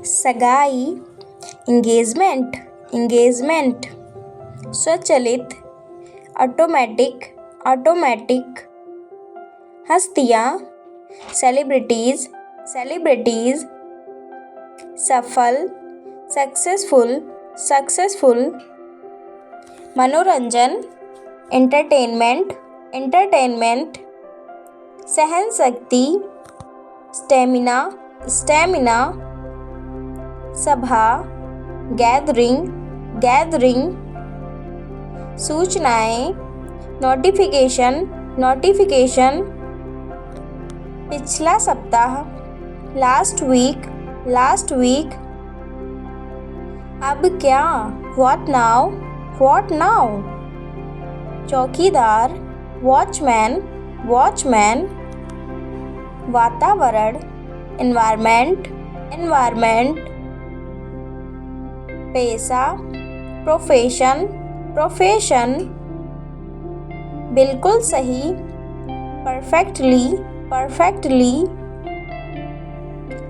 सगाई, engagement, engagement. स्वचालित, automatic, automatic. हस्तियाँ, सेलिब्रिटीज़, सेलिब्रिटीज़। सफल, सक्सेसफुल, सक्सेसफुल। मनोरंजन, एंटरटेनमेंट, एंटरटेनमेंट। सहनशक्ति, स्टेमिना, स्टेमिना। सभा, गैदरिंग, गैदरिंग। सूचनाएं, नोटिफिकेशन, नोटिफिकेशन। पिछला सप्ताह, लास्ट वीक, लास्ट वीक। अब क्या, व्हाट नाउ, व्हाट नाउ। चौकीदार, वॉचमैन, वॉचमैन। वातावरण, एनवायरनमेंट, एनवायरनमेंट। पेशा, प्रोफेशन, प्रोफेशन। बिल्कुल सही, परफेक्टली, परफेक्टली।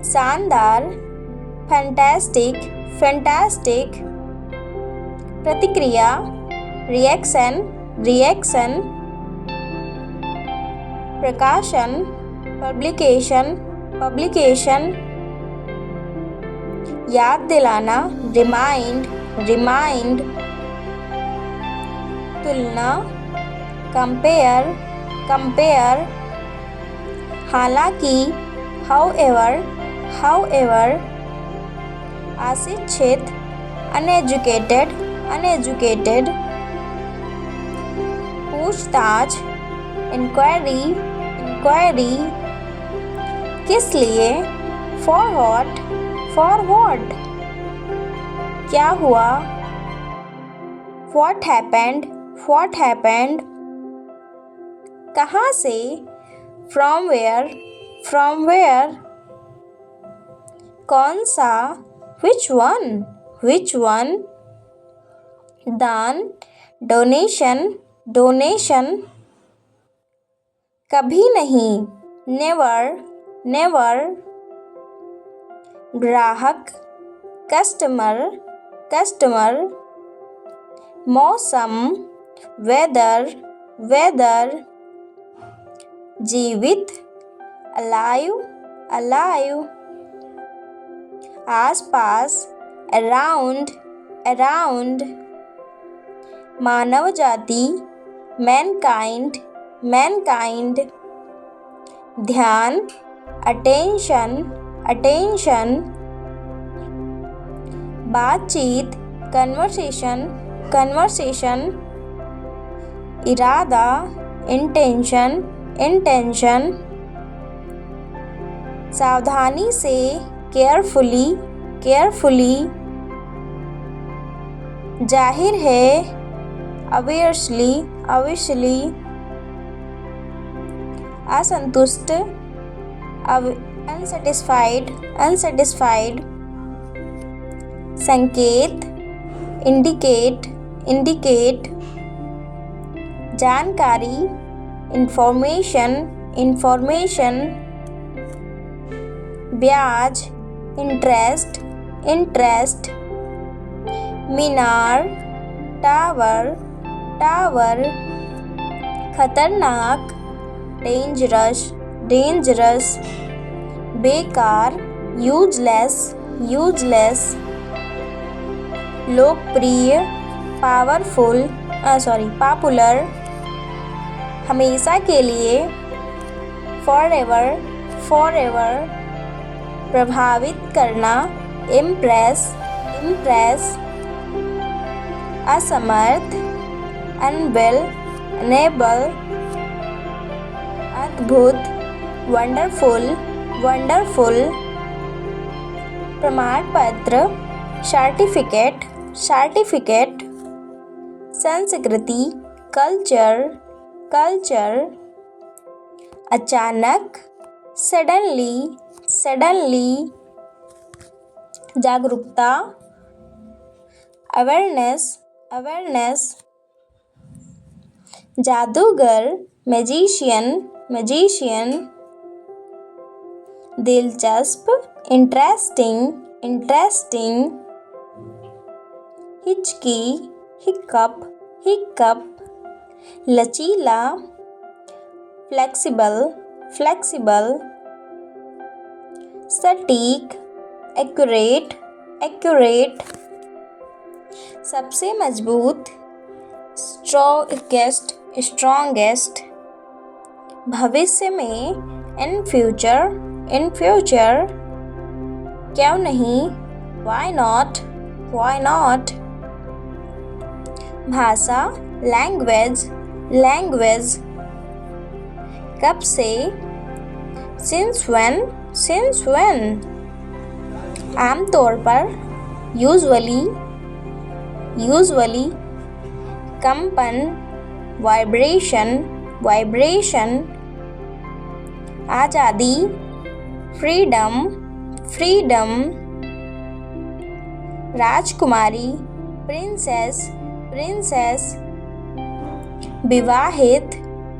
शानदार, फैंटास्टिक, फैंटास्टिक। प्रतिक्रिया, रिएक्शन, रिएक्शन। प्रकाशन, पब्लिकेशन, पब्लिकेशन। याद दिलाना, रिमाइंड, रिमाइंड। तुलना, कंपेयर, कंपेयर। हालांकि, हाउएवर, हाउएवर। अशिक्षित, अनएजुकेटेड, अनएजुकेटेड। पूछताछ, इंक्वायरी, इंक्वायरी। किस लिए, फॉर व्हाट, फॉर व्हाट। क्या हुआ, व्हाट हैपेंड, व्हाट हैपेंड। कहाँ से, फ्रॉम वेयर, फ्रॉम वेयर। कौन सा, विच वन, विच वन। दान, डोनेशन, डोनेशन। कभी नहीं, नेवर, नेवर। ग्राहक, कस्टमर, कस्टमर। मौसम, वेदर, वेदर। जीवित, अलाइव, अलाइव। आसपास, अराउंड, अराउंड। मानव जाति, मैनकाइंड, मैनकाइंड। ध्यान, अटेंशन, अटेंशन। बातचीत, कन्वर्सेशन, कन्वर्सेशन। इरादा, इंटेंशन, इंटेंशन। सावधानी से, केयरफुली, केयरफुली। जाहिर है, ऑब्वियसली, ऑब्वियसली। असंतुष्ट, अनसेटिस्फाइड, अनसेटिस्फाइड। संकेत, इंडिकेट, इंडिकेट। जानकारी, इंफॉर्मेशन, इंफॉर्मेशन। ब्याज, इंटरेस्ट, इंटरेस्ट। मीनार, टावर, टावर। खतरनाक, डेंजरस, डेंजरस। बेकार, यूजलेस, यूजलेस। लोकप्रिय, पावरफुल, पॉपुलर। हमेशा के लिए, फॉरएवर, फॉरएवर। प्रभावित करना, इम्प्रेस, इम्प्रेस। असमर्थ, अनवेल, अनेबल। अद्भुत, वंडरफुल, वंडरफुल। प्रमाण पत्र, सर्टिफिकेट, सर्टिफिकेट। संस्कृति, कल्चर, कल्चर। अचानक, सडनली, सडनली। जागरूकता, अवेयरनेस, अवेयरनेस। जादूगर, मैजिशियन, मैजिशियन। दिलचस्प, interesting, interesting, हिचकी, hiccup, hiccup, लचीला, flexible, flexible, सटीक, accurate, accurate, सबसे मजबूत, strongest, strongest, भविष्य में, in future, in future, क्यों नहीं, why not, why not, भाषा, language, language, कब से, since when, since when, आमतौर पर, usually, usually, कंपन, vibration, vibration, आज़ादी, freedom, freedom, राजकुमारी, princess, princess, विवाहित,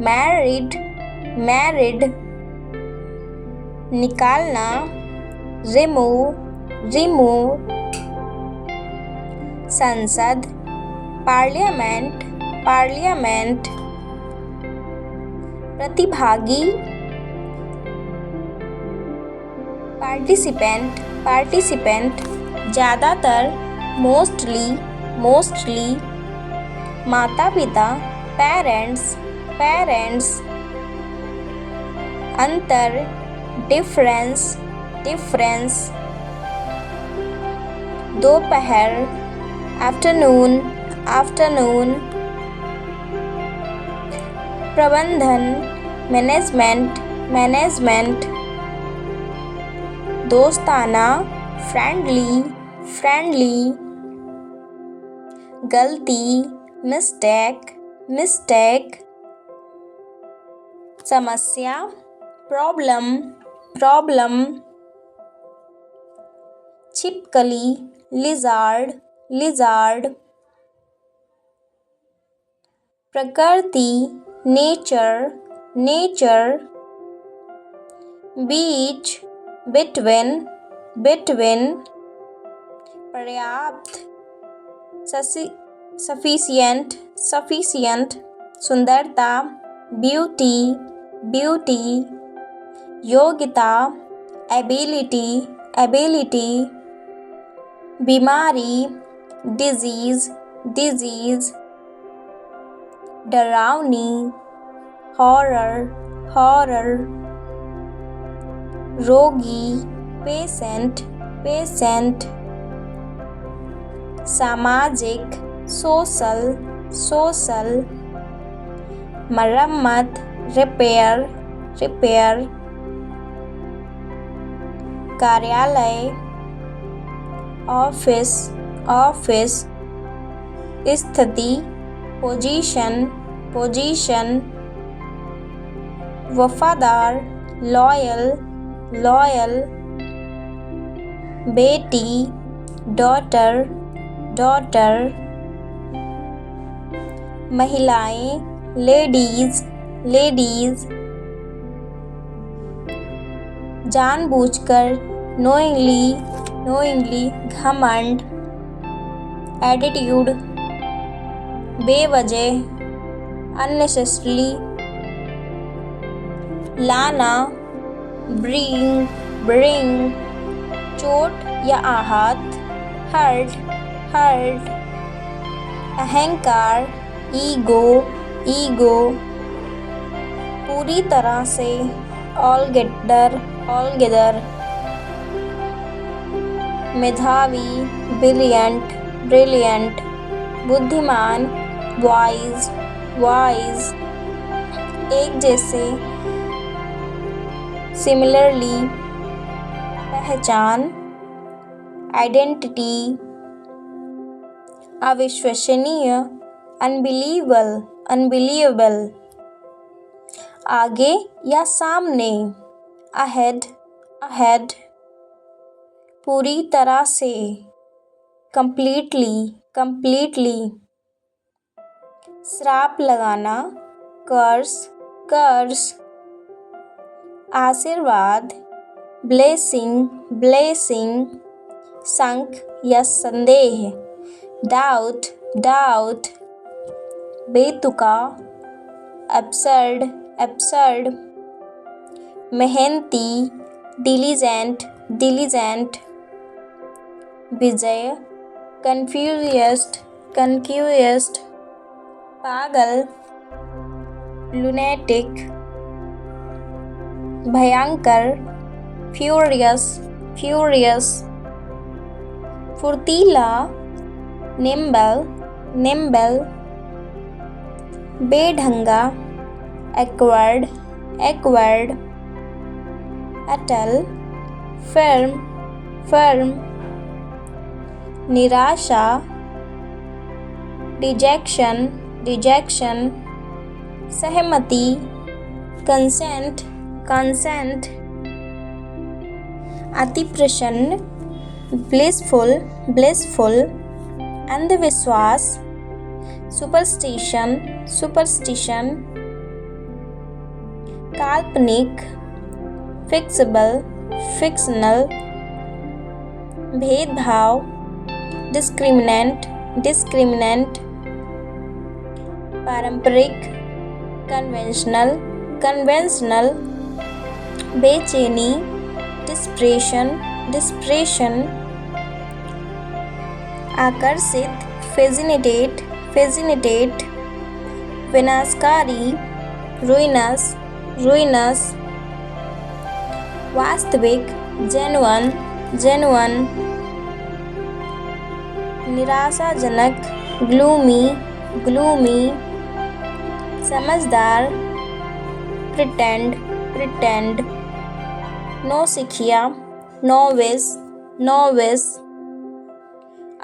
married, married, निकालना, remove, remove, संसद, पार्लियामेंट, पार्लियामेंट, प्रतिभागी, पार्टिसिपेंट, पार्टिसिपेंट, ज़्यादातर, मोस्टली, मोस्टली, माता पिता, पेरेंट्स, पेरेंट्स, अंतर, डिफरेंस, डिफरेंस, दोपहर, आफ्टरनून, आफ्टरनून, प्रबंधन, मैनेजमेंट, मैनेजमेंट, दोस्ताना, फ्रेंडली, फ्रेंडली, गलती, मिस्टेक, मिस्टेक, समस्या, प्रॉब्लम, प्रॉब्लम, छिपकली, लिजार्ड, लिजार्ड, प्रकृति, नेचर, नेचर, बीच, बिटवीन, बिटवीन, पर्याप्त, सफिशिएंट, सफिशिएंट, सुंदरता, ब्यूटी, ब्यूटी, योग्यता, एबिलिटी, एबिलिटी, बीमारी, डिजीज, डिजीज, डरावनी, हॉरर, हॉरर, रोगी, पेशेंट, पेशेंट, सामाजिक, सोशल, सोशल, मरम्मत, रिपेयर, रिपेयर, कार्यालय, ऑफिस, ऑफिस, स्थिति, पोजीशन, पोजीशन, वफादार, लॉयल, लॉयल, बेटी, डॉटर, डॉटर, महिलाएं, लेडीज, लेडीज, जानबूझकर, नोइंगली, नोइंगली, घमंड, एटीट्यूड, बेवजह, अननेसेसरली, लाना, ब्रिंग, ब्रिंग, चोट या आहत, हर्ट, हर्ट, अहंकार, ईगो, ईगो, पूरी तरह से, ऑलगेदर, ऑलगेदर, मेधावी, ब्रिलियंट, ब्रिलियंट, बुद्धिमान, वाइज, वाइज, एक जैसे, सिमिलरली, पहचान, आइडेंटिटी, अविश्वसनीय, अनबिलीवेबल, अनबिलीवेबल, आगे या सामने, अहेड, अहेड, पूरी तरह से, कंप्लीटली, कंप्लीटली, श्राप लगाना, कर्स, कर्स, आशीर्वाद, ब्लेसिंग ब्लेसिंग, शंख या संदेह, डाउट डाउट, बेतुका, एब्सर्ड एब्सर्ड, मेहनती, डिलीजेंट डिलीजेंट, विजय, कन्फ्यूजियस्ट कन्फ्यूजियस्ट, पागल, लुनेटिक, भयंकर, फ्यूरियस फ्यूरियस, फुर्तीला, निम्बल निम्बल, बेढंगा, एक्वर्ड एक्वर्ड, अटल, फर्म फर्म, निराशा, डिजेक्शन डिजेक्शन, सहमति, कंसेंट कंसेंट, अति प्रसन्न, ब्लिसफुल ब्लिसफुल, अंधविश्वास, सुपरस्टिशन सुपरस्टिशन, काल्पनिक, फिक्सिबल फिक्शनल, भेदभाव, डिस्क्रिमिनेंट डिस्क्रिमिनेंट, पारंपरिक, कन्वेंशनल कन्वेंशनल, बेचैनी, डिस्प्रेशन डिस्प्रेशन, आकर्षित, फेजिनेटेट फेजिनेटेट, विनाशकारी, रुइनस रुइनस, वास्तविक, जेन्युइन जेन्युइन, निराशाजनक, ग्लूमी ग्लूमी, समझदार, प्रिटेंड प्रिटेंड, नौसिखिया, नोविस नोविस,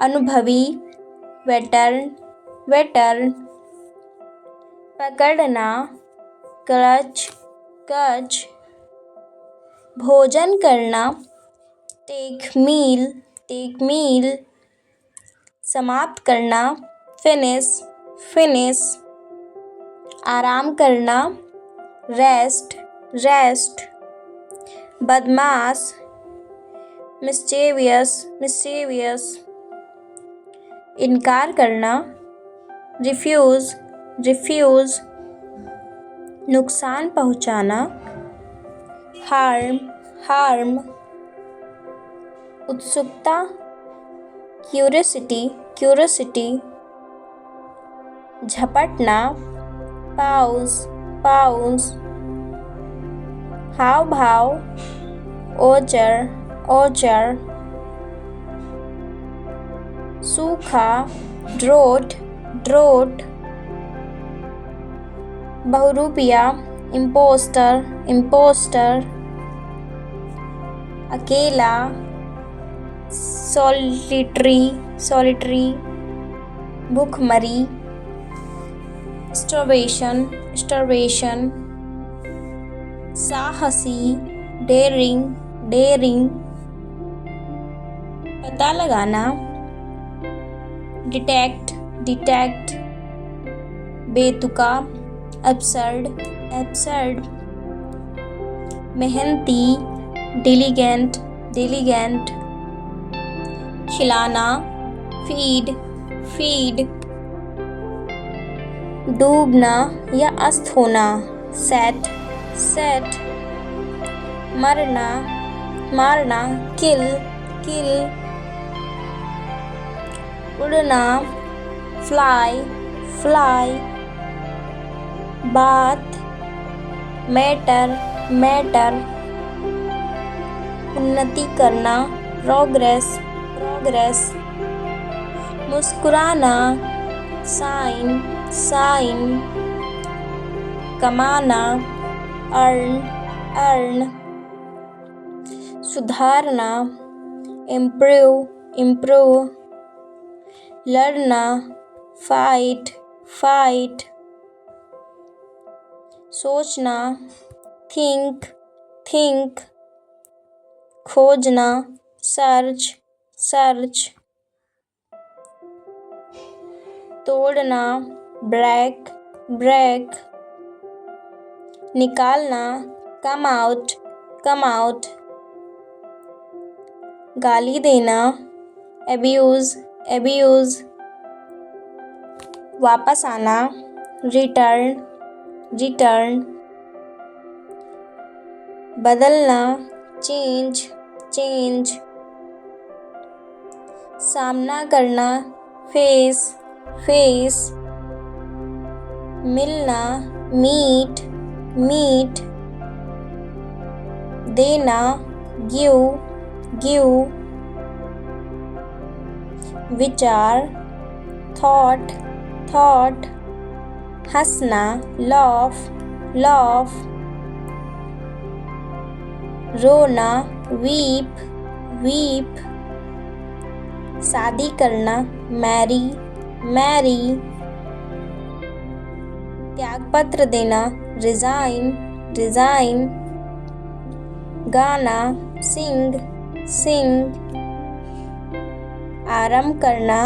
अनुभवी, वेटर्न वेटर्न, पकड़ना, क्लच क्लच, भोजन करना, टेक मील, समाप्त करना, फिनिश फिनिश, आराम करना, रेस्ट रेस्ट, बदमाश, मिस्चीवियस मिस्चीवियस, इनकार करना, रिफ्यूज़ रिफ्यूज़, नुकसान पहुंचाना, हार्म हार्म, उत्सुकता, क्यूरियोसिटी क्यूरियोसिटी, झपटना, पाउज पाउज, हाव भाव, ओचर ओचर, सूखा, ड्रोट ड्रोट, बहुरूपिया, इम्पोस्टर इम्पोस्टर, अकेला, सॉलिटरी सॉलिटरी, भूखमरी, स्टार्वेशन स्टार्वेशन, साहसी, डेयरिंग डेयरिंग, पता लगाना, डिटेक्ट डिटेक्ट, बेतुका, एब्सर्ड एब्सर्ड, मेहनती, डिलीजेंट डिलीजेंट, खिलाना, फीड फीड, डूबना या अस्त होना, सेट सेट, मरना मारना, किल किल, उड़ना, फ्लाई फ्लाई, बात, मैटर मैटर, उन्नति करना, प्रोग्रेस प्रोग्रेस, मुस्कुराना, साइन साइन, कमाना, अर्न अर्न, सुधारना, इम्प्रूव इम्प्रूव, लड़ना, फाइट फाइट, सोचना, थिंक थिंक, खोजना, सर्च सर्च, तोड़ना, ब्रेक ब्रेक, निकालना, कम आउट गाली देना, abuse, abuse, वापस आना, return, return, बदलना, change, change, सामना करना, face, face, मिलना, meet, meet, देना, give, give, विचार, thought, thought, हंसना, laugh, laugh, रोना, weep, weep, शादी करना, marry, marry, त्यागपत्र देना, resign, resign, गाना, sing, sing, आरंभ करना,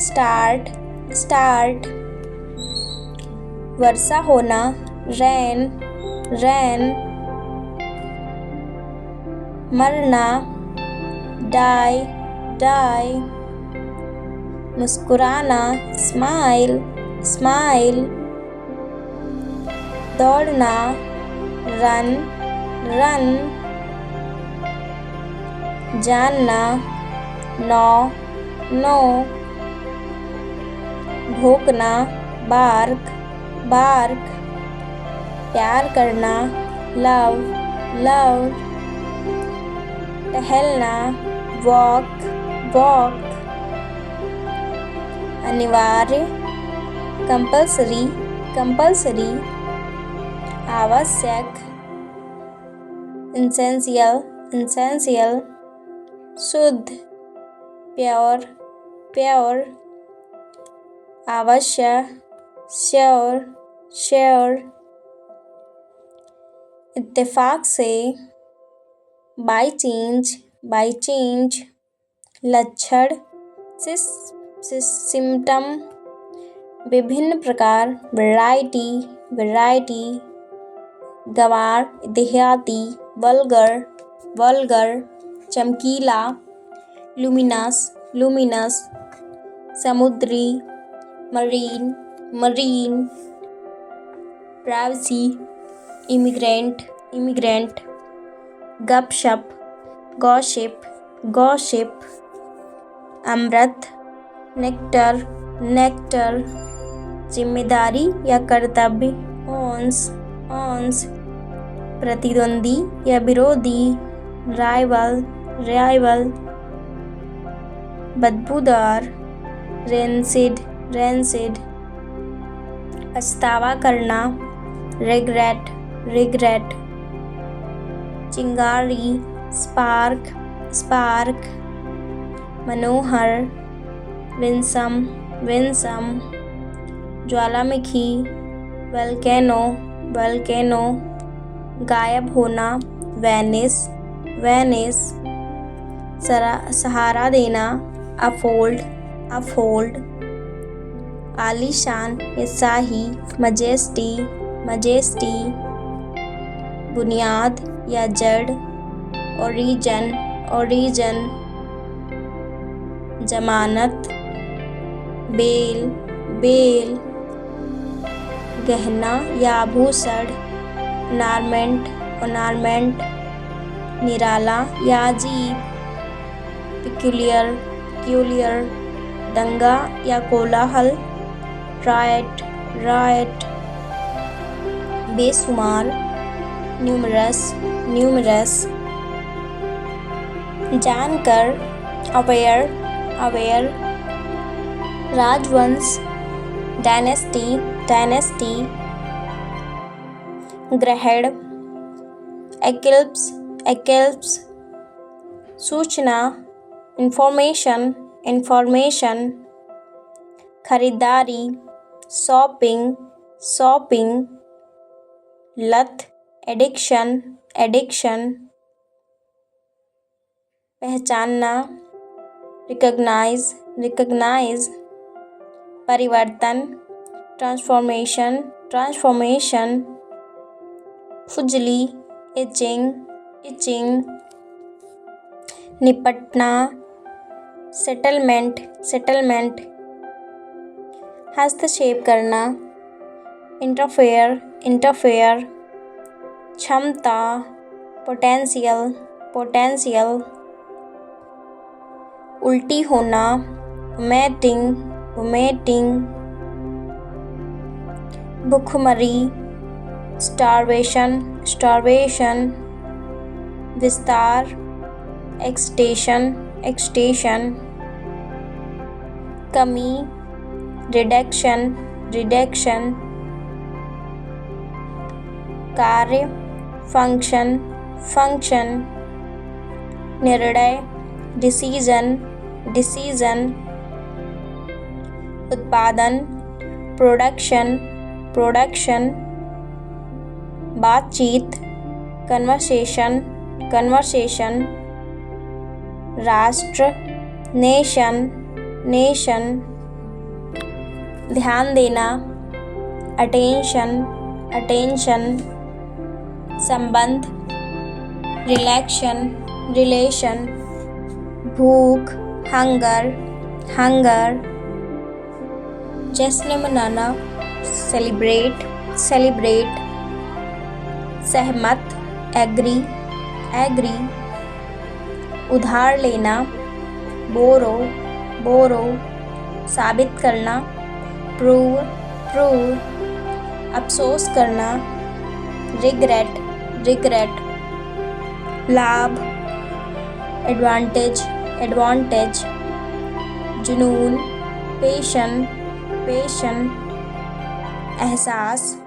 start, start, वर्षा होना, rain, rain, मरना, die, die, मुस्कुराना, smile, smile, दौड़ना, run, run, जानना, know, know, भौंकना, bark, bark, प्यार करना, love, love, टहलना, walk, walk, अनिवार्य, compulsory, compulsory, आवश्यक, essential, essential, शुद्ध, प्योर, प्योर, अवश्य, श्योर, श्योर, इत्तेफाक से, बाई चेंज, बाई चेंज, लक्षण, सिम्टम, विभिन्न प्रकार, वैरायटी, वैरायटी, गंवार, देहाती, वल्गर, वल्गर, चमकीला, लुमिनस, लुमिनस, समुद्री, marine, marine, privacy, immigrant, immigrant, गपशप, गॉसिप, गॉसिप, अमृत, नेक्टर, नेक्टर, जिम्मेदारी या कर्तव्य, ऑन्स, ऑन्स, प्रतिद्वंदी या विरोधी, राइवल, राइवल, बदबूदार, रेंसिड, रेंसिड, पछतावा करना, रिग्रेट, रिग्रेट, चिंगारी, स्पार्क, स्पार्क, मनोहर, विंसम, विंसम, ज्वालामुखी, वल्केनो, वल्केनो, गायब होना, वेनिस, वेनिस, सहारा देना, अफोल्ड, अफोल्ड, आलीशान या शाही, मजेस्टी, मजेस्टी, बुनियाद या जड़, ओरिजन, ओरिजन, जमानत, बेल, बेल, गहना या आभूषण, ऑर्नामेंट, ऑर्नामेंट, निराला या अजीब, पिक्यूलियर, पिक्यूलियर, दंगा या कोलाहल, रायट, रायट, बेशुमार, न्यूमरस, न्यूमरस, जानकर, अवेयर, अवेयर, राजवंश, डायनेस्टी, डायनेस्टी, ग्रहण, एक्लिप्स, एक्लिप्स, सूचना, इंफॉर्मेशन, इंफॉर्मेशन, खरीदारी, शॉपिंग, शॉपिंग, लत, एडिक्शन, एडिक्शन, पहचानना, रिकॉग्नाइज, रिकॉग्नाइज, परिवर्तन, ट्रांसफॉर्मेशन, ट्रांसफॉर्मेशन, खुजली, इचिंग, इचिंग, निपटना, सेटलमेंट, सेटलमेंट। हस्तक्षेप करना, इंटरफेयर, इंटरफेयर। क्षमता, पोटेंशियल, पोटेंशियल। उल्टी होना, वोमिटिंग, वोमिटिंग। भूखमरी, स्टारवेशन, स्टारवेशन। विस्तार, एक्सटेंशन, एक्सटेंशन। कमी, रिडक्शन, रिडक्शन। कार्य, फंक्शन, फंक्शन। निर्णय, डिसीजन, डिसीजन। उत्पादन, प्रोडक्शन, प्रोडक्शन। बातचीत, कन्वर्सेशन, कन्वर्सेशन। राष्ट्र, नेशन, नेशन। ध्यान देना, अटेंशन, अटेंशन। संबंध, रिलेशन, रिलेशन। भूख, हंगर, हंगर। जश्न मनाना, सेलिब्रेट, सेलिब्रेट। सहमत, एग्री, एग्री। उधार लेना, बोरो, बोरो। साबित करना, प्रूव, प्रूव। अफसोस करना, रिग्रेट, रिग्रेट। लाभ, एडवांटेज, एडवांटेज। जुनून, पैशन, पैशन। एहसास,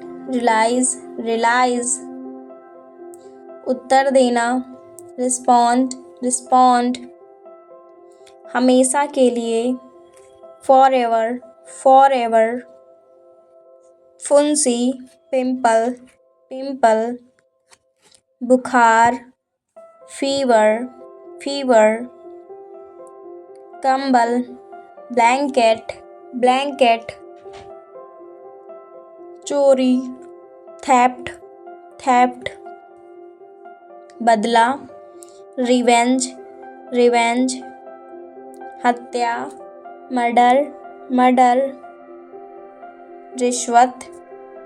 रियलाइज, रियलाइज। उत्तर देना, रिस्पॉन्ड, रिस्पॉन्ड। हमेशा के लिए, फॉरएवर, फॉरएवर। फुंसी, पिंपल, पिंपल। बुखार, फीवर, फीवर। कंबल, ब्लैंकेट, ब्लैंकेट। चोरी, थेफ्ट, थेफ्ट। बदला, रिवेंज, रिवेंज। हत्या, मर्डर, मर्डर। रिश्वत,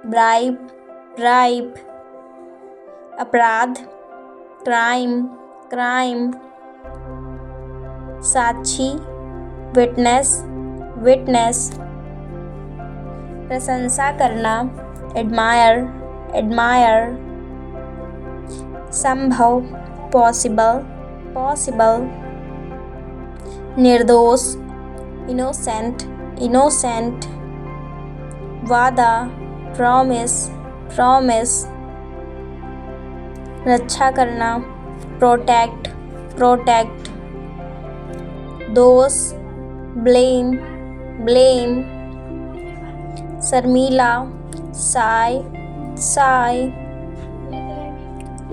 ब्राइब, ब्राइब। अपराध, क्राइम, क्राइम। साक्षी, विटनेस, विटनेस। प्रशंसा करना, एडमायर, एडमायर। संभव, पॉसिबल, पॉसिबल। निर्दोष, इनोसेंट, इनोसेंट। वादा, प्रॉमिस, प्रॉमिस। रक्षा करना, प्रोटेक्ट, प्रोटेक्ट। दोष, ब्लेम, ब्लेम। शर्मीला, साय, साय।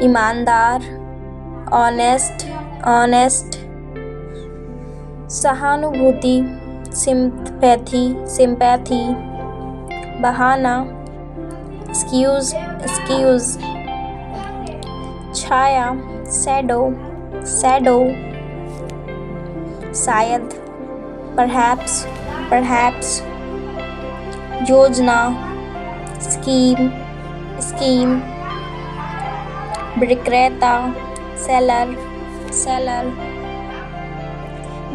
ईमानदार, ऑनेस्ट, ऑनेस्ट। सहानुभूति, सिंपैथी, सिंपैथी। बहाना, एक्सक्यूज, एक्सक्यूज। छाया, शैडो, शैडो। शायद, परहैप्स, परहैप्स। योजना, स्कीम, स्कीम। विक्रेता, सेलर, सेलर।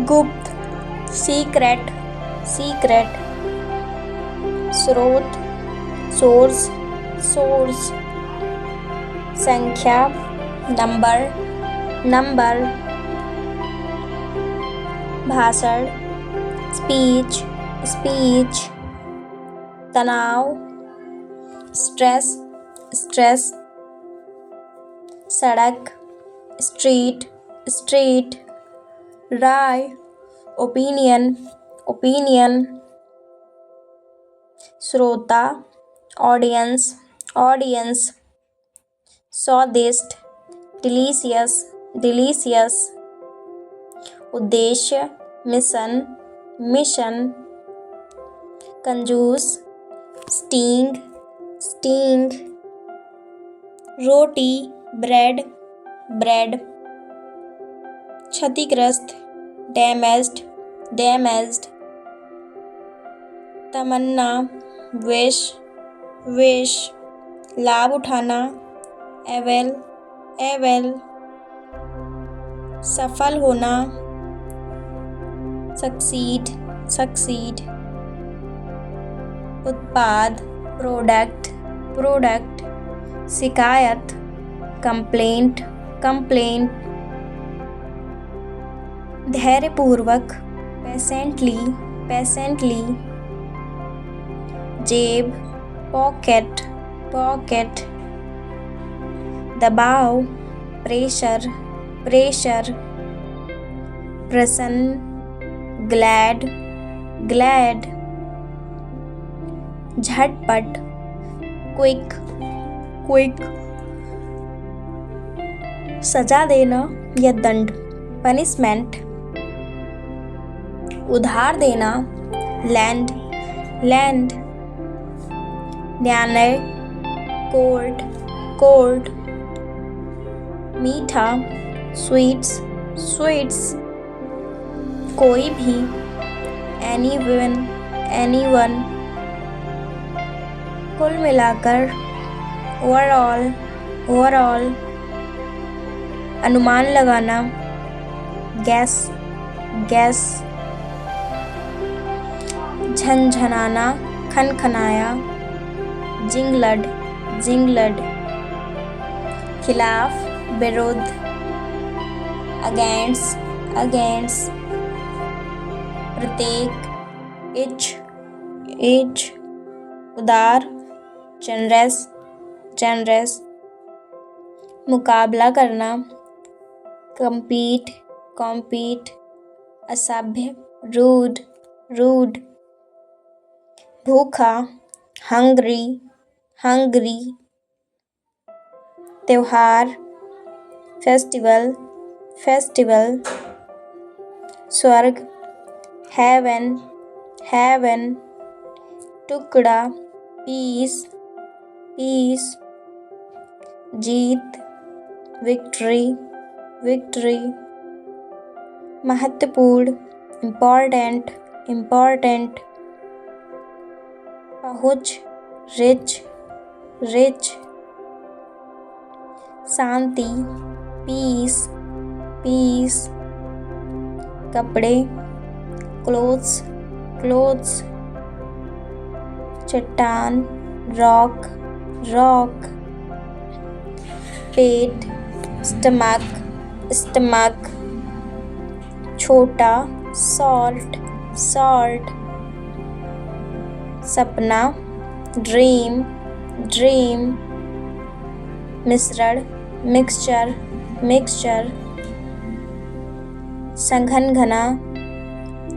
गुप्त, सीक्रेट, सीक्रेट। स्रोत, सोर्स, सोर्स। संख्या, नंबर, नंबर। भाषण, स्पीच, स्पीच। तनाव, स्ट्रेस, स्ट्रेस। सड़क, स्ट्रीट, स्ट्रीट। राय, ओपिनियन, ओपिनियन। श्रोता, ऑडियंस, ऑडियंस। स्वादिष्ट, डिलीशियस, डिलीशियस। उद्देश्य, मिशन, मिशन। कंजूस, स्टिंग, स्टिंग। रोटी, ब्रेड, ब्रेड। क्षतिग्रस्त, डैमेज्ड, डैमेज्ड। तमन्ना, विश, विश। लाभ उठाना, एवेल, एवेल। सफल होना, सक्सीड, सक्सीड। उत्पाद, प्रोडक्ट, प्रोडक्ट। शिकायत, कंप्लेंट, कंप्लेंट। धैर्यपूर्वक, पेशेंटली, पेशेंटली। जेब, पॉकेट, पॉकेट। दबाव, प्रेशर, प्रेशर। प्रसन्न, ग्लैड, ग्लैड। झटपट, क्विक, क्विक। सजा देना या दंड, पनिशमेंट। उधार देना, लैंड, लैंड। न्यायालय, कोर्ट, कोर्ट। मीठा, स्वीट्स, स्वीट्स। कोई भी, एनीवन, एनीवन। कुल मिलाकर, ओवरऑल, ओवरऑल। अनुमान लगाना, गैस, गैस। झनझनाना, खनखनाया, जिंगलड, जिंगलड। खिलाफ, विरुद्ध, अगेंस्ट, अगेंस्ट। प्रत्येक, इच, इच। उदार, जनरस, जनरस। मुकाबला करना, compete, compete। असभ्य, रूड, रूड। भूखा, hungry, hungry। त्योहार, फेस्टिवल, फेस्टिवल। स्वर्ग, heaven, heaven। टुकड़ा, पीस, पीस। जीत, विक्ट्री, विक्ट्री। महत्वपूर्ण, इम्पोर्टेंट, इम्पोर्टेंट। पहुँच, रिच, रिच। शांति, पीस, पीस। कपड़े, क्लोथ्स, क्लोथ्स। चट्टान, रॉक, रॉक। पेट, स्टमक, स्टमक। छोटा, सॉल्ट, सॉल्ट। सपना, ड्रीम, ड्रीम। मिश्रण, मिक्सचर, मिक्सचर। संघनघना,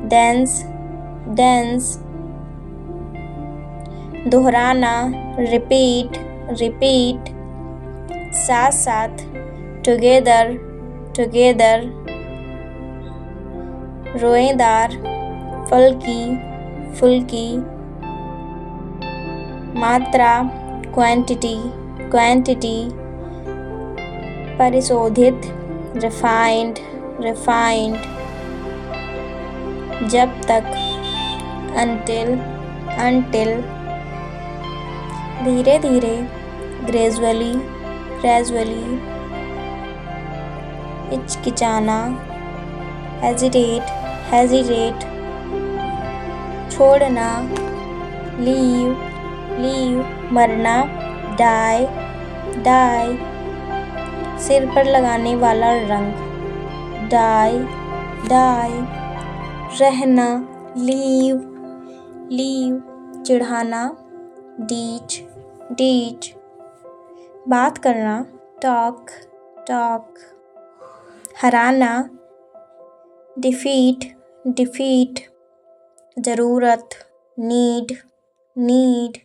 डेंस, डेंस। दोहराना, रिपीट, रिपीट। साथ साथ, टुगेदर, टुगेदर। रोएदार, फुल्की, फुल्की। मात्रा, क्वांटिटी, क्वांटिटी। परिशोधित, रिफाइंड, रिफाइंड। जब तक, until, until। धीरे धीरे, ग्रेजुअली, ग्रेजुअली। हिचकिचाना, हेजिटेट, हेजिटेट। छोड़ना, लीव, लीव। मरना, डाई, डाई। सिर पर लगाने वाला रंग, डाई, डाई। रहना, लीव, लीव। चिढ़ाना, डीच, डीच। बात करना, टॉक, टॉक। हराना, डिफीट, डिफीट। ज़रूरत, नीड, नीड।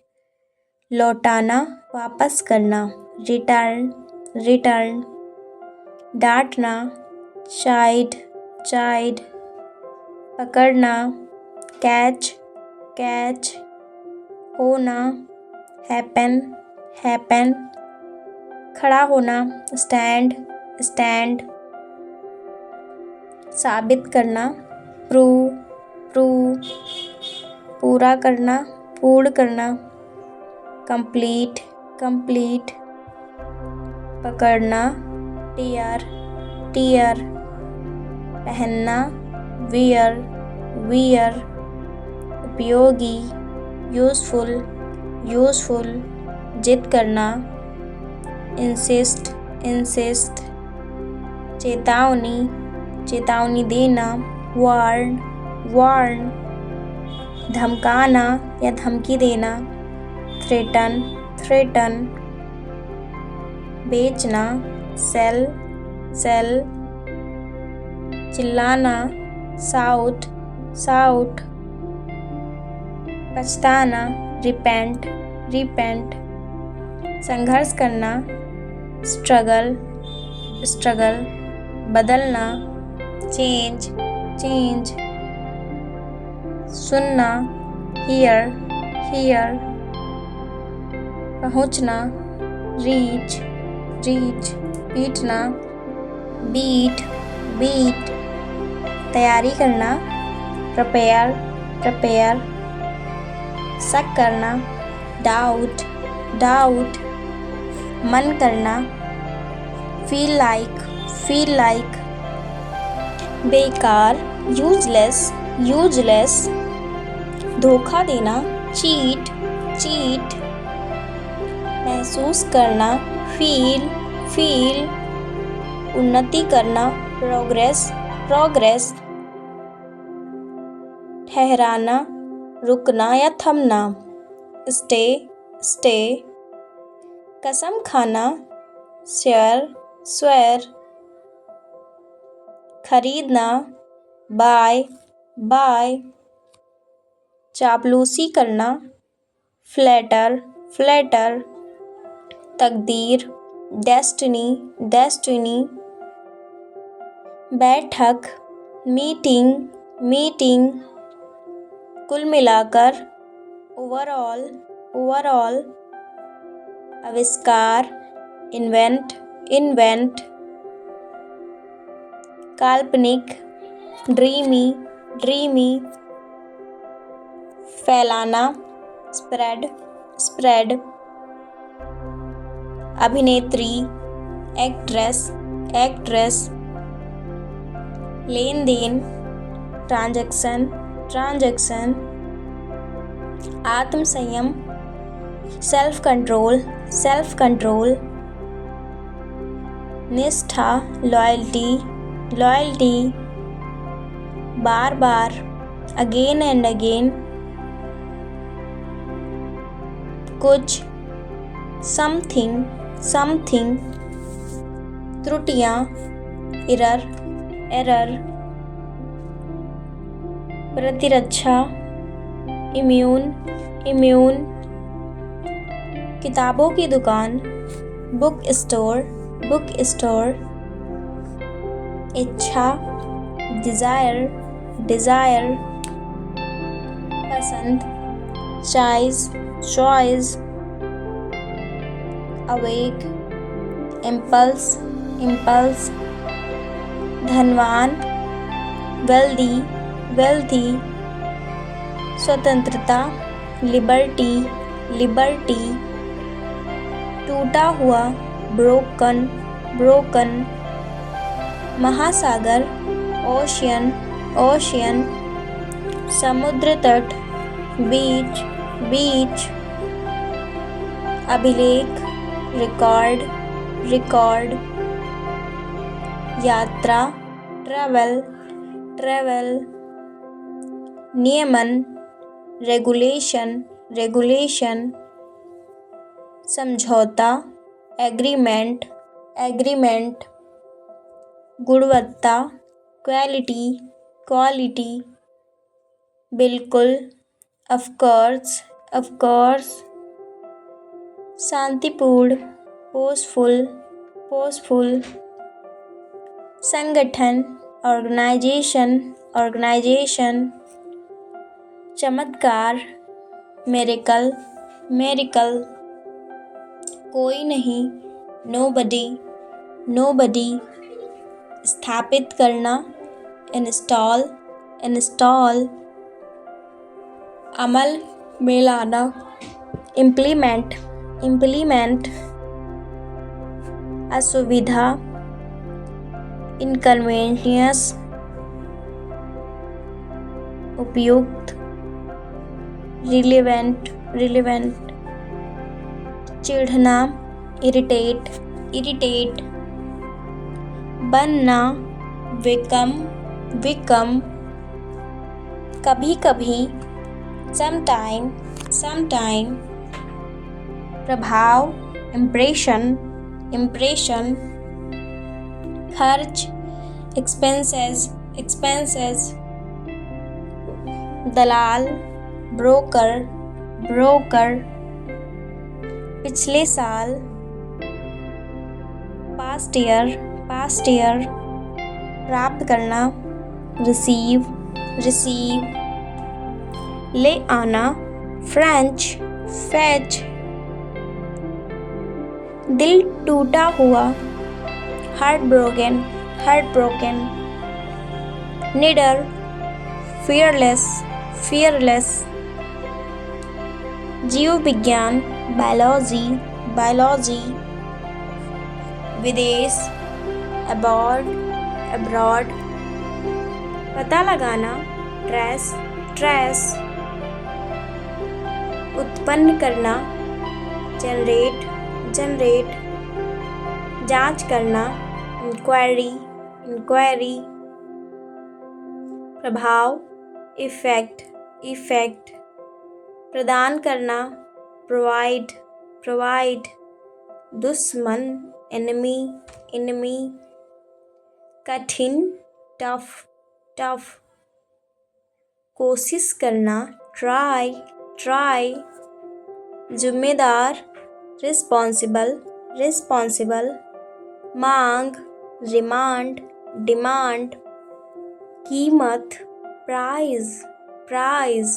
लौटाना, वापस करना, रिटर्न, रिटर्न। डांटना, चाइड, चाइड। पकड़ना, कैच, कैच। होना, हैपन, हैपन। खड़ा होना, स्टैंड, स्टैंड। साबित करना, प्रूव, प्रूव, पूरा करना, पूर्ण करना, कंप्लीट, कंप्लीट, पकड़ना, टीयर, टीयर, पहनना, वियर, वियर, उपयोगी, यूजफुल, यूजफुल, जिद करना, इंसिस्ट, इंसिस्ट, चेतावनी, चेतावनी देना, वार्न, वार्न, धमकाना या धमकी देना, थ्रेटन, थ्रेटन, बेचना, सेल, सेल, चिल्लाना, साउट, साउट, पछताना, रिपेंट, रिपेंट, संघर्ष करना, स्ट्रगल, स्ट्रगल, बदलना, चेंज, चेंज, सुनना, हियर, हियर, पहुँचना, रीच, रीच, पीटना, बीट, बीट, तैयारी करना, प्रिपेयर, प्रिपेयर, शक करना, डाउट, डाउट, मन करना, फील लाइक, फील लाइक, बेकार, यूजलेस, यूजलेस, धोखा देना, चीट, चीट, महसूस करना, फील, फील, उन्नति करना, प्रोग्रेस, प्रोग्रेस, ठहराना, रुकना या थमना, स्टे, स्टे, कसम खाना, शेयर, स्वेयर, खरीदना, बाय, बाय, चापलूसी करना, फ्लैटर, फ्लैटर, तकदीर, डेस्टिनी, डेस्टिनी, बैठक, मीटिंग, मीटिंग, कुल मिलाकर, ओवरऑल, ओवरऑल, आविष्कार, इन्वेंट, इन्वेंट, काल्पनिक, ड्रीमी, ड्रीमी, फैलाना, स्प्रेड, स्प्रेड, अभिनेत्री, एक्ट्रेस, एक्ट्रेस, लेन देन, ट्रांजैक्शन, ट्रांजैक्शन, आत्मसंयम, सेल्फ कंट्रोल, सेल्फ कंट्रोल, निष्ठा, loyalty, loyalty, bar bar, again and again, कुछ, समथिंग, समथिंग, त्रुटियां, एरर, एरर, प्रतिरक्षा, इम्यून, इम्यून, किताबों की दुकान, बुक स्टोर, बुक स्टोर, इच्छा, डिज़ायर, डिज़ायर, पसंद, choice, choice, awake, impulse, impulse, धनवान, वेल्दी, वेल्दी, स्वतंत्रता, लिबर्टी, लिबर्टी, टूटा हुआ, ब्रोकन, ब्रोकन, महासागर, ओशियन, ओशियन, समुद्र तट, बीच, बीच, अभिलेख, रिकॉर्ड, रिकॉर्ड, यात्रा, ट्रैवल, ट्रैवल, नियमन, रेगुलेशन, रेगुलेशन, समझौता, एग्रीमेंट, एग्रीमेंट, गुणवत्ता, क्वालिटी, क्वालिटी, बिल्कुल, ऑफ कोर्स, ऑफ कोर्स, शांतिपूर्ण, पीसफुल, पीसफुल, संगठन, ऑर्गेनाइजेशन, ऑर्गेनाइजेशन, चमत्कार, मिरेकल, मिरेकल, कोई नहीं, नोबडी, नोबडी, स्थापित करना, install, install, अमल में लाना, implement, implement, असुविधा, inconvenience, उपयुक्त, relevant, relevant, चिढ़ना, irritate, irritate, बनना, become, become, कभी कभी, sometime, sometime, प्रभाव, impression, impression, खर्च, expenses, expenses, दलाल, broker, broker, पिछले साल, past year, past year, प्राप्त करना, receive, receive, ले आना, French, fetch, दिल टूटा हुआ, heartbroken, heartbroken, निडर, fearless, fearless, जीव विज्ञान, biology, biology, विदेश, abroad, abroad, पता लगाना, trace, trace, उत्पन्न करना, generate, generate, जांच करना, inquiry, inquiry, प्रभाव, effect, effect, प्रदान करना, provide, provide, दुश्मन, enemy, enemy, कठिन, tough, tough, कोशिश करना, try, try, जिम्मेदार, responsible, responsible, मांग, demand, demand, कीमत, price, price,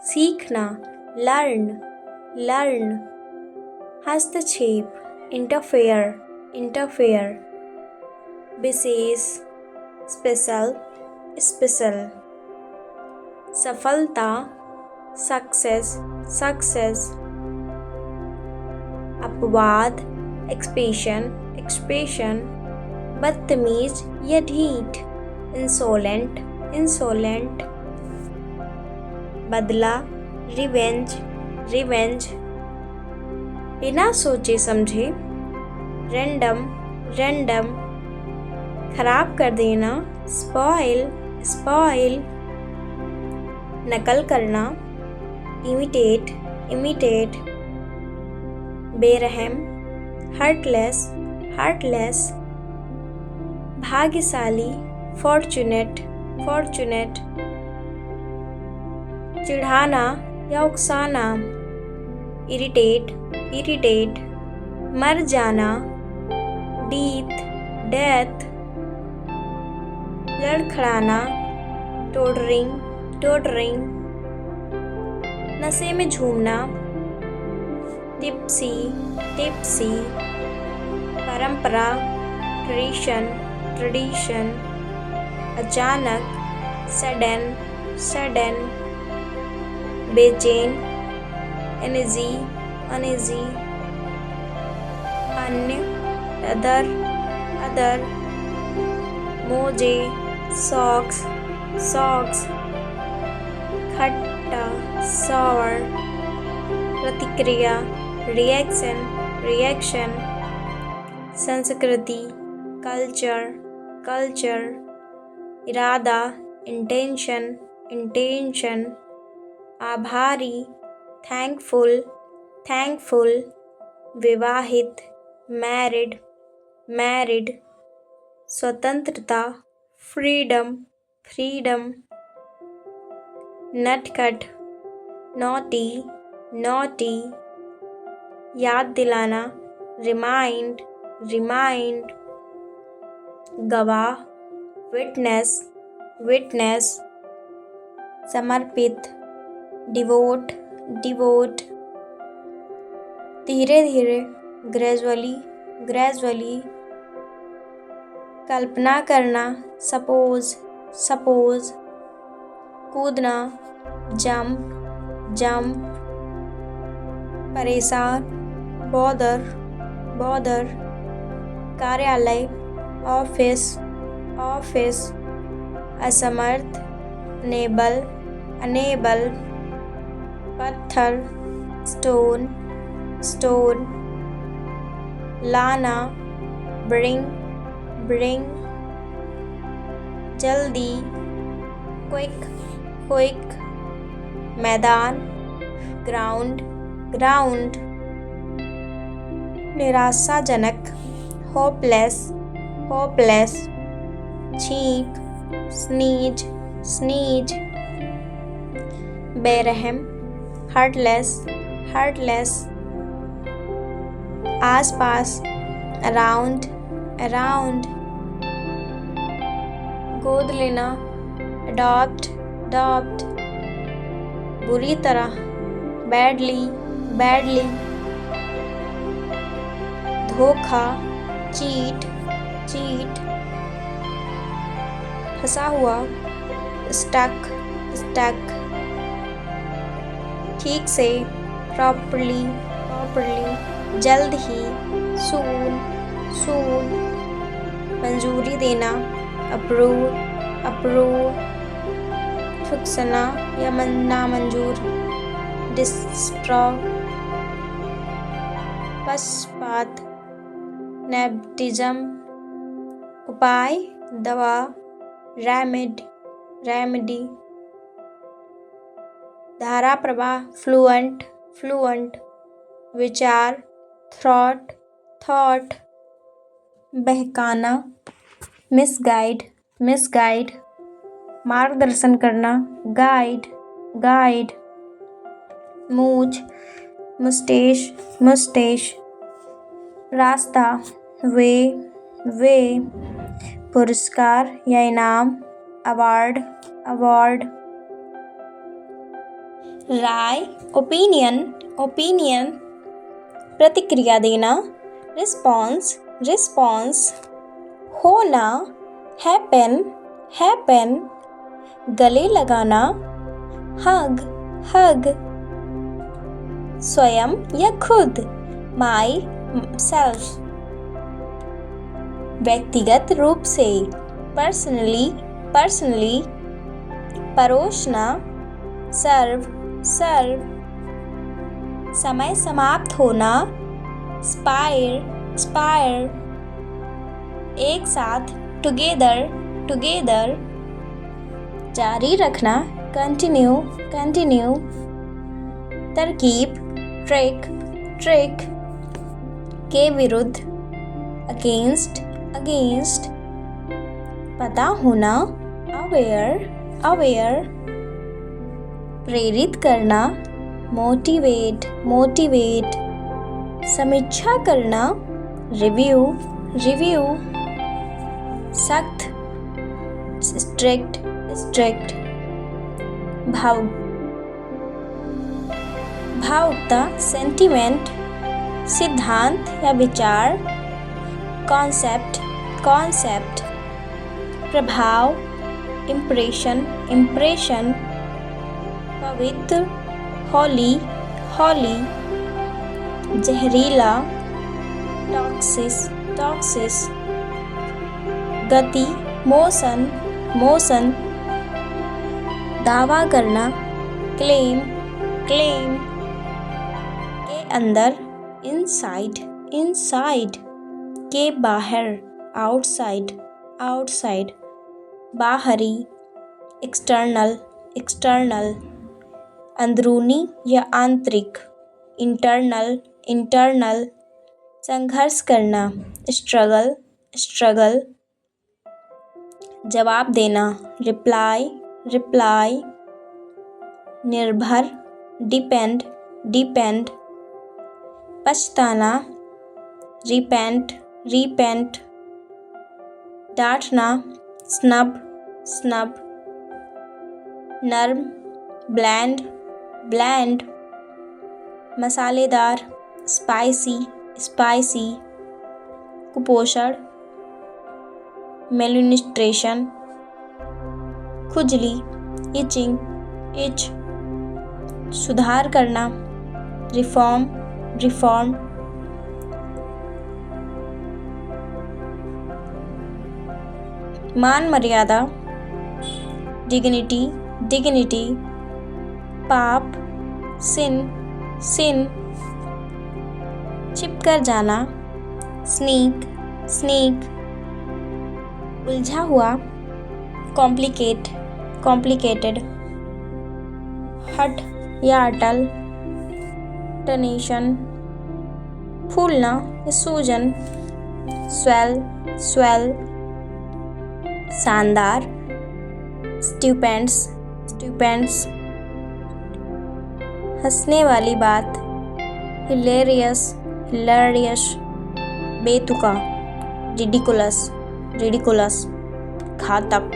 सीखना, learn, learn, हस्तक्षेप, interfere, interfere, विशेष, special, special, सफलता, success, success, अपवाद, expression, expression, बदतमीज या ढीठ, insolent, insolent, बदला, revenge, revenge, बिना सोचे समझे, random, random, खराब कर देना, spoil, spoil, नकल करना, imitate, imitate, बेरहम, heartless, heartless, भाग्यशाली, fortunate, fortunate, चिढ़ाना या उकसाना, irritate, irritate, मर जाना, death, death, लड़खड़ाना, tottering, tottering, नशे में झूमना, tipsy, tipsy, परंपरा, tradition, tradition, अचानक, sudden, sudden, बेचैन, uneasy, uneasy, अन्य, other, other, मोजे, socks, socks, खट्टा, sour, प्रतिक्रिया, reaction, reaction, संस्कृति, culture, culture, इरादा, intention, intention, आभारी, thankful, thankful, विवाहित, married, married, स्वतंत्रता, freedom, freedom, नटखट, naughty, naughty, याद दिलाना, remind, remind, गवाह, witness, witness, समर्पित, devote, devote, धीरे धीरे, gradually, gradually, कल्पना करना, सपोज, सपोज, कूदना, जंप, जंप, परेशान, बॉदर, बॉदर, कार्यालय, ऑफिस, ऑफिस, असमर्थ, अनेबल, अनेबल, पत्थर, स्टोन, स्टोन, लाना, ब्रिंग, ब्रिंग, जल्दी, क्विक, क्विक, मैदान, ग्राउंड, ग्राउंड, निराशाजनक, होपलेस, होपलेस, छींक, स्नीज, स्नीज, बेरहम, हार्टलेस, हार्टलेस, आसपास, अराउंड, अराउंड, गोद लेना, अडॉप्ट, अडॉप्ट, बुरी तरह, बैडली, बैडली, धोखा, चीट, चीट, फंसा हुआ, स्टक, स्टक, ठीक से, प्रॉपर्ली, प्रॉपर्ली, जल्द ही, सून, सून, मंजूरी देना, अप्रूव, अप्रूव, ठुकसना या नामंजूर, डिस्ट्रॉ, पक्षपात, नेपोटिज्म, उपाय, दवा, रेमेड, रेमेडी, धारा प्रवाह, फ्लुएंट, फ्लुएंट, विचार, थॉट, थॉट, बहकाना, मिसगाइड, मिसगाइड, मार्गदर्शन करना, गाइड, गाइड, मूछ, मुस्टेश, मुस्टेश, रास्ता, वे, वे, पुरस्कार या इनाम, अवार्ड, अवार्ड, राय, ओपिनियन, ओपिनियन, प्रतिक्रिया देना, रिस्पॉन्स, रिस्पॉन्स, होना, हैपन, हैपन, गले लगाना, हग, हग, स्वयं या खुद, माई सेल्फ, व्यक्तिगत रूप से, पर्सनली, पर्सनली, परोसना, सर्व, सर्व, समय समाप्त होना, स्पायर, स्पायर, एक साथ, टुगेदर, टुगेदर, जारी रखना, कंटिन्यू, कंटिन्यू, तरकीब, ट्रिक, ट्रिक, के विरुद्ध, अगेंस्ट, अगेंस्ट, पता होना, अवेयर, अवेयर, प्रेरित करना, मोटिवेट, मोटिवेट, समीक्षा करना, रिव्यू, रिव्यू, सख्त, स्ट्रिक्ट, स्ट्रिक्ट, भावुकता, सेंटिमेंट, सिद्धांत या विचार, कॉन्सेप्ट, कॉन्सेप्ट, प्रभाव, इम्प्रेशन, इम्प्रेशन, पवित्र, होली, होली, जहरीला, टॉक्सिस, टॉक्सिस, गति, मोशन, मोशन, दावा करना, क्लेम, क्लेम, के अंदर, इनसाइड, इनसाइड, के बाहर, आउटसाइड, आउटसाइड, बाहरी, एक्सटर्नल, एक्सटर्नल, अंदरूनी या आंतरिक, इंटरनल, इंटरनल, संघर्ष करना, स्ट्रगल, स्ट्रगल, जवाब देना, रिप्लाई, रिप्लाई, निर्भर, डिपेंड, डिपेंड, पछताना, रिपेंट, रिपेंट, डांटना, स्नब, स्नब, नर्म, ब्लैंड, ब्लैंड, मसालेदार, स्पाइसी, स्पाइसी, कुपोषण, मेलन्यूट्रिशन, खुजली, इचिंग, इच, सुधार करना, रिफॉर्म, रिफॉर्म, मान मर्यादा, डिग्निटी, डिग्निटी, पाप, सिन, सिन, छिपकर जाना, स्नीक, स्नीक, उलझा हुआ, कॉम्प्लिकेट, कॉम्प्लिकेटेड, हट या अटल, टनेशन, फूलना या सूजन, स्वेल, स्वेल, शानदार, स्टूपेंड्स, स्टूपेंड्स, हंसने वाली बात, हिलेरियस, हिलेरियस, बेतुका, रिडिकुलस, रिडिकुलस, घातक,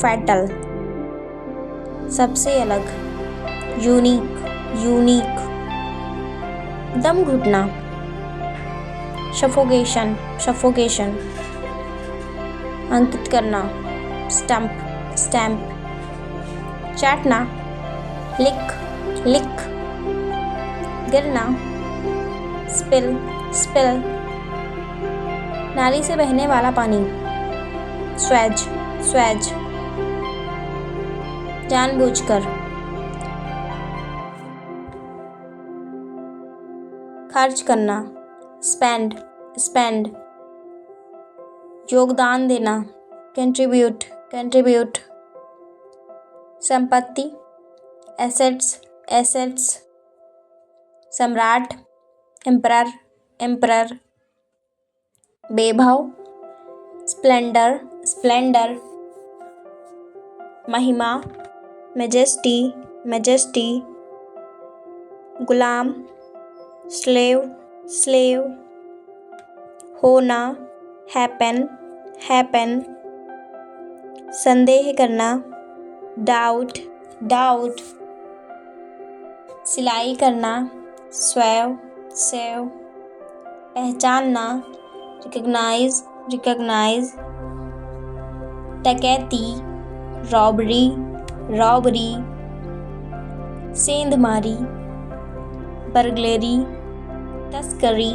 फैटल, सबसे अलग, यूनिक, यूनिक, दम घुटना, सफोकेशन, सफोकेशन, अंकित करना, स्टंप, स्टैम्प, चाटना, लिक, लिक, गिरना, स्पिल, स्पिल, नाली से बहने वाला पानी, स्वेज, स्वेज, जानबूझकर, खर्च करना, स्पेंड, स्पेंड, योगदान देना, कंट्रीब्यूट, कंट्रीब्यूट, संपत्ति, एसेट्स, एसेट्स, सम्राट, एम्परर, एम्परर, वैभव, स्प्लेंडर, स्प्लेंडर, महिमा, मेजेस्टी, मेजेस्टी, गुलाम, स्लेव, स्लेव, होना, हैपन, हैपन, संदेह करना, डाउट, डाउट, सिलाई करना, स्वैव, सेव, पहचानना, रिकग्नाइज, रिकग्नाइज, डकैती, रॉबरी, रॉबरी, सेंधमारी, बर्गलरी, तस्करी,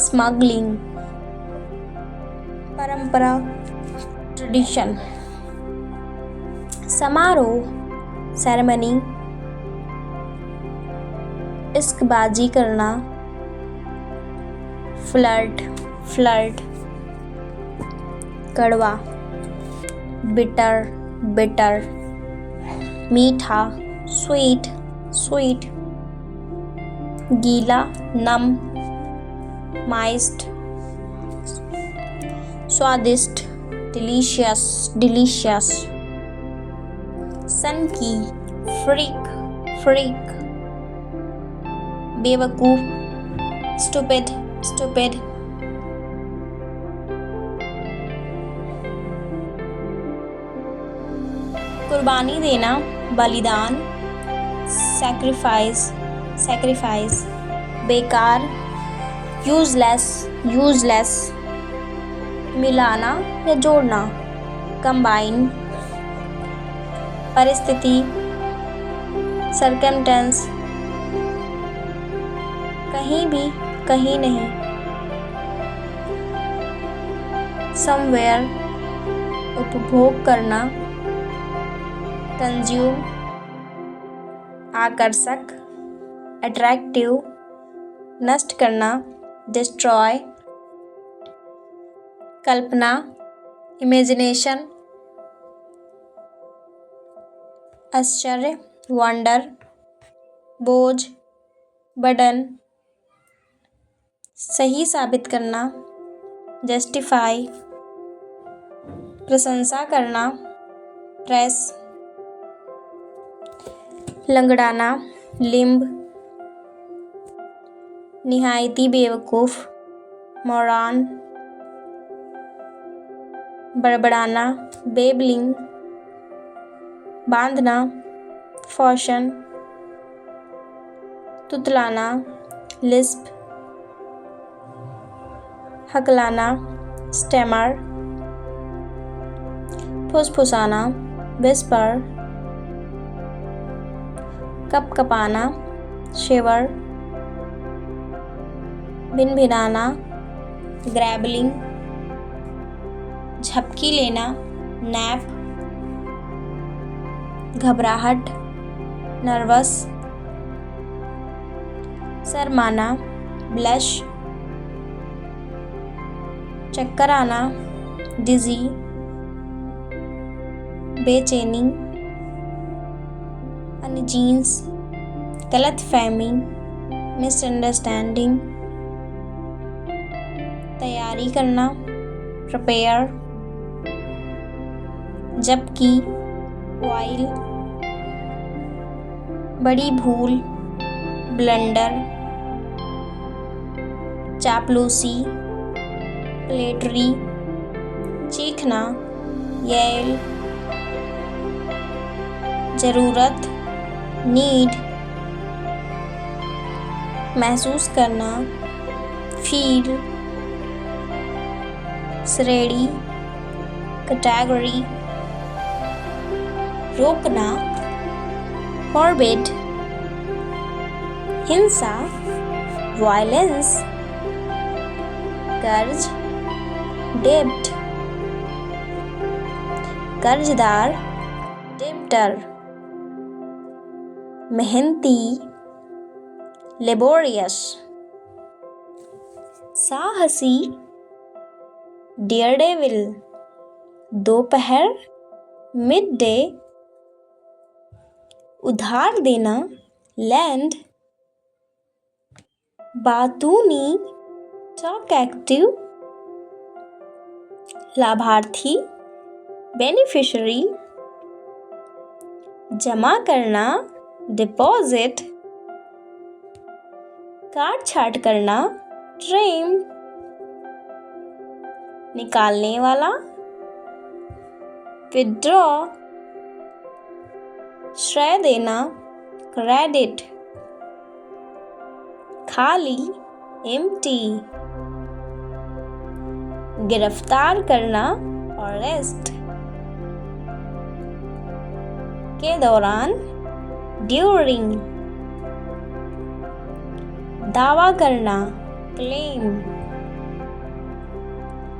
स्मगलिंग, परंपरा, ट्रेडिशन, समारोह, सेरेमनी, इश्कबाजी करना, फ्लर्ट, फ्लर्ट, कड़वा, बिटर, बिटर, मीठा, स्वीट, स्वीट, गीला, नम, माइस्ट, स्वादिष्ट, डिलीशियस, डिलीशियस, सन की, फ्रीक, फ्रीक, बेवकूफ, स्टूपिड, स्टूपिड, कुर्बानी देना, बलिदान, सैक्रिफाइस, सैक्रिफाइस, बेकार, यूजलेस, यूजलेस, मिलाना या जोड़ना, कंबाइन, परिस्थिति, सर्कमटेंस, कहीं भी, कहीं नहीं, समवेयर, उपभोग करना, कंज्यूम, आकर्षक, अट्रैक्टिव, नष्ट करना, डिस्ट्रॉय, कल्पना, इमेजिनेशन, आश्चर्य, वंडर, बोझ, बर्डन, सही साबित करना, जस्टिफाई, प्रशंसा करना, प्रेस, लंगड़ाना, लिम्ब, निहायती बेवकूफ़, मोरान, बड़बड़ाना, बेबलिंग, बांधना, फॉशन, तुतलाना, लिस्प, हकलाना, स्टेमर, फुसफुसाना, विस्पर, कपकपाना, शिवर, भिनभिनाना, ग्रैबलिंग, झपकी लेना, नैप, घबराहट, नर्वस, शर्माना, ब्लश, चक्कर आना, डिजी, बेचैनी, अनजीन्स, गलतफहमी, मिसअंडरस्टैंडिंग, तैयारी करना, प्रिपेयर, जबकि, वाइल, बड़ी भूल, ब्लंडर, चापलूसी, प्लेटरी, चीखना, येल, जरूरत, नीड, महसूस करना, फील, श्रेणी, कैटेगरी, रोकना, फॉरबिड, हिंसा, वायलेंस, कर्ज, डेब्ट, कर्जदार, डेब्टर, मेहनती, लेबोरियस, साहसी, डेयरडेविल, दोपहर, मिड डे, उधार देना, लैंड, बातूनी, टॉक एक्टिव, लाभार्थी, बेनिफिशियरी, जमा करना, डिपॉजिट, काट छाट करना, ट्रेम, निकालने वाला, विड्रॉ, श्रेय देना, क्रेडिट, खाली, एम्प्टी, गिरफ्तार करना, अरेस्ट, के दौरान, ड्यूरिंग, दावा करना, क्लेम,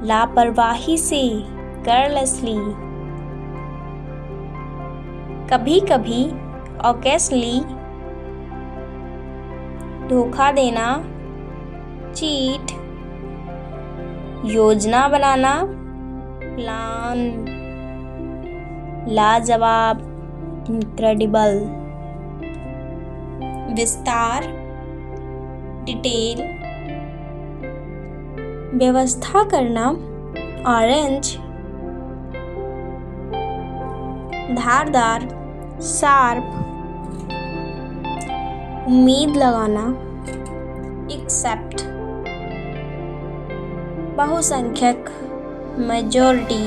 लापरवाही से, केयरलेसली, कभी कभी, ऑकेजनली, धोखा देना, चीट, योजना बनाना, प्लान, लाजवाब, इनक्रेडिबल, विस्तार, डिटेल, व्यवस्था करना, ऑरेंज, धारदार, शार्प, उम्मीद लगाना, एक्सेप्ट, बहुसंख्यक, मेजॉरिटी,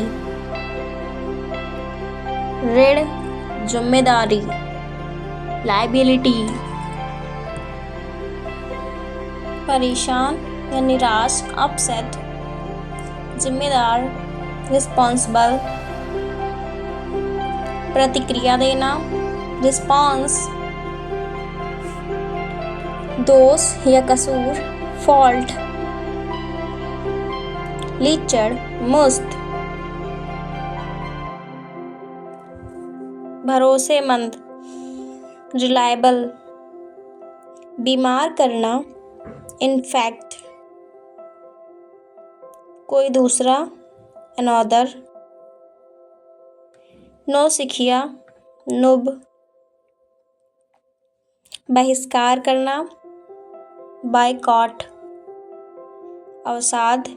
ऋण, जिम्मेदारी, लायबिलिटी, परेशान या निराश, अपसेट, जिम्मेदार, रिस्पॉन्सिबल, प्रतिक्रिया देना, रिस्पॉन्स, दोष या कसूर, फॉल्ट, लीचड़, मुस्त, भरोसेमंद, रिलायबल, बीमार करना, इनफैक्ट, कोई दूसरा, अनदर, नौसिखिया, नुब, बहिष्कार करना, बायकॉट, अवसाद,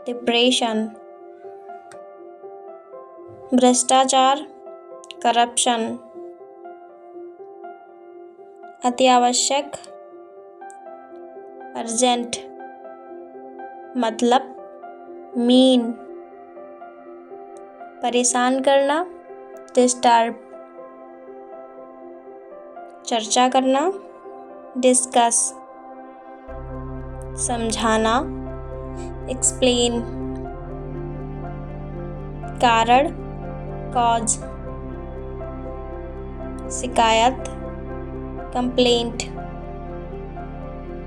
डिप्रेशन, भ्रष्टाचार, करप्शन, अत्यावश्यक, अर्जेंट, मतलब, मीन, परेशान करना, डिस्टर्ब, चर्चा करना, डिस्कस, समझाना, एक्सप्लेन, कारण, कॉज, शिकायत, कंप्लेंट,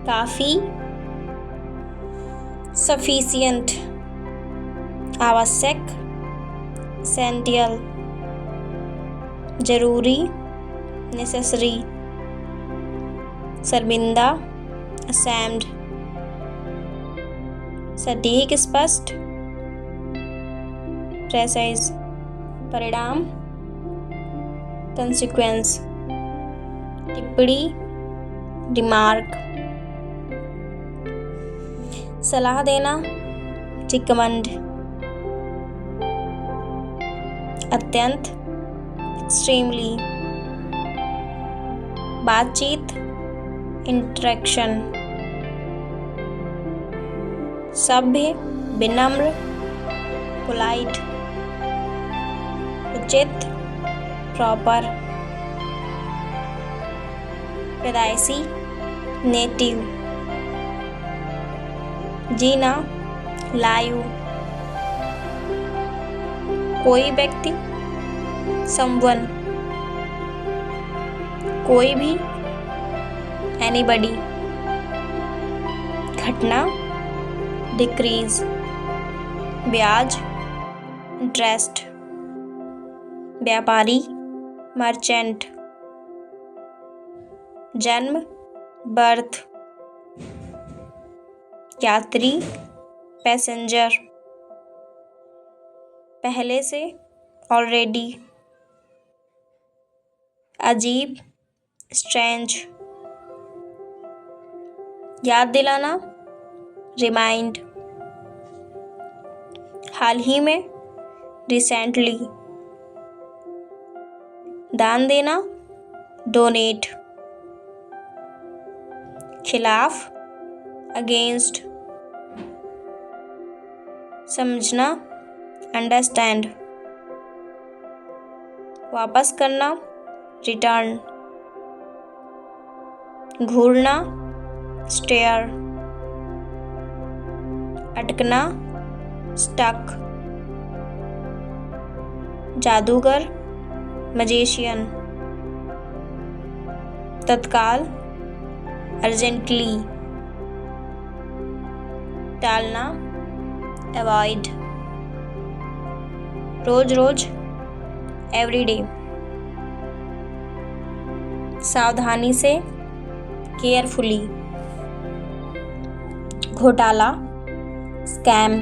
काफी, सफिशिएंट, आवश्यक, एसेंशियल, जरूरी, नेसेसरी, शर्मिंदा, असैम्ड, सटीक, स्पष्ट, प्रेसाइज, परिणाम, कंसिक्वेंस, टिप्पणी, रिमार्क, सलाह देना, रिकमेंड, अत्यंत, एक्सट्रीमली, बातचीत, इंटरेक्शन, सभ्य, विनम्र, पोलाइट, उचित, प्रॉपर, पैदाइशी, नेटिव, जीना, लायु, कोई व्यक्ति, समवन, कोई भी, एनीबडी, घटना, डिक्रीज, ब्याज, इंटरेस्ट, व्यापारी, मर्चेंट, जन्म, बर्थ, यात्री, पैसेंजर, पहले से, ऑलरेडी, अजीब, स्ट्रेंज, याद दिलाना, रिमाइंड, हाल ही में, रिसेंटली, दान देना, डोनेट, खिलाफ, अगेंस्ट, समझना, अंडरस्टैंड, वापस करना, रिटर्न, घूरना, स्टेयर, अटकना, स्टक, जादूगर, मजिशियन, तत्काल, अर्जेंटली, टालना, अवॉइड, रोज रोज, एवरीडे, सावधानी से, केयरफुली, घोटाला, स्कैम,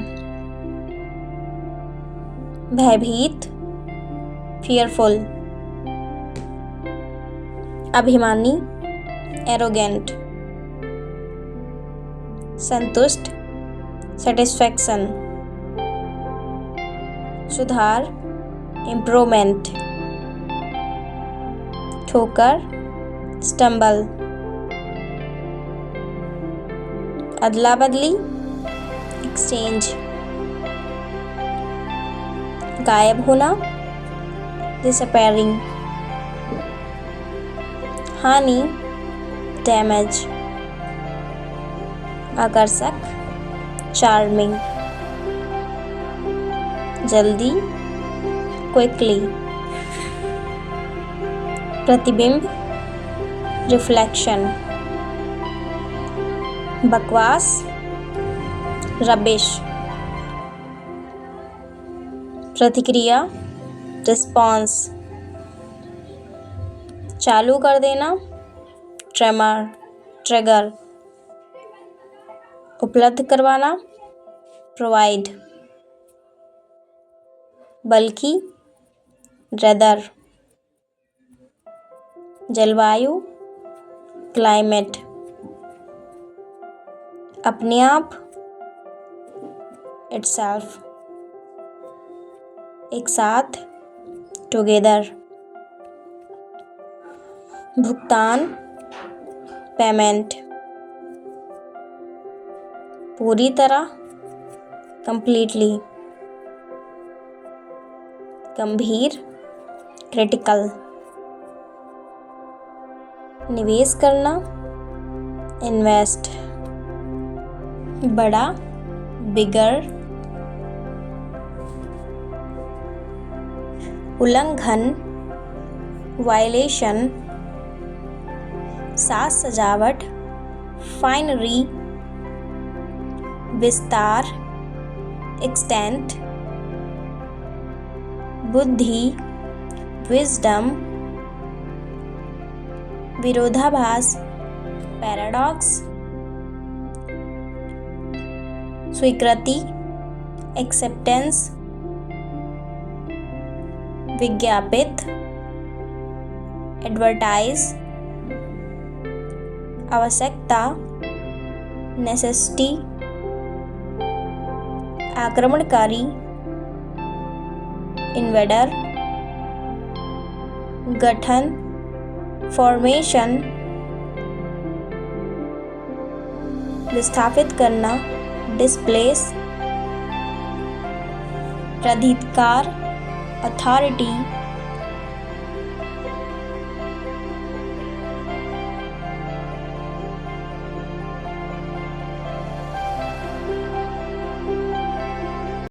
भयभीत, फियरफुल, अभिमानी, एरोगेंट, संतुष्ट, सेटिस्फैक्शन, सुधार, इम्प्रूवमेंट, ठोकर, स्टम्बल, अदला बदली, एक्सचेंज, गायब होना, डिसअपेयरिंग, हानि, डैमेज, आकर्षक, चार्मिंग, जल्दी, क्विकली, प्रतिबिंब, रिफ्लेक्शन, बकवास, रबिश, प्रतिक्रिया, रिस्पॉन्स, चालू कर देना, ट्रेमर, ट्रिगर, उपलब्ध करवाना, प्रोवाइड, बल्कि, रेदर, जलवायु, क्लाइमेट, अपने आप, इटसेल्फ, एक साथ, टुगेदर, भुगतान, पेमेंट, पूरी तरह, कंप्लीटली, गंभीर, क्रिटिकल, निवेश करना, इन्वेस्ट, बड़ा, बिगर, उल्लंघन वायलेशन, साज सजावट फाइनरी, विस्तार एक्सटेंट, बुद्धि विजडम, विरोधाभास पैराडॉक्स, स्वीकृति एक्सेप्टेंस, विज्ञापित एडवर्टाइज, आवश्यकता नेसेसिटी, आक्रमणकारी इन्वेडर, गठन फॉर्मेशन, विस्थापित करना डिस्प्लेस, प्राधिकार अथॉरिटी,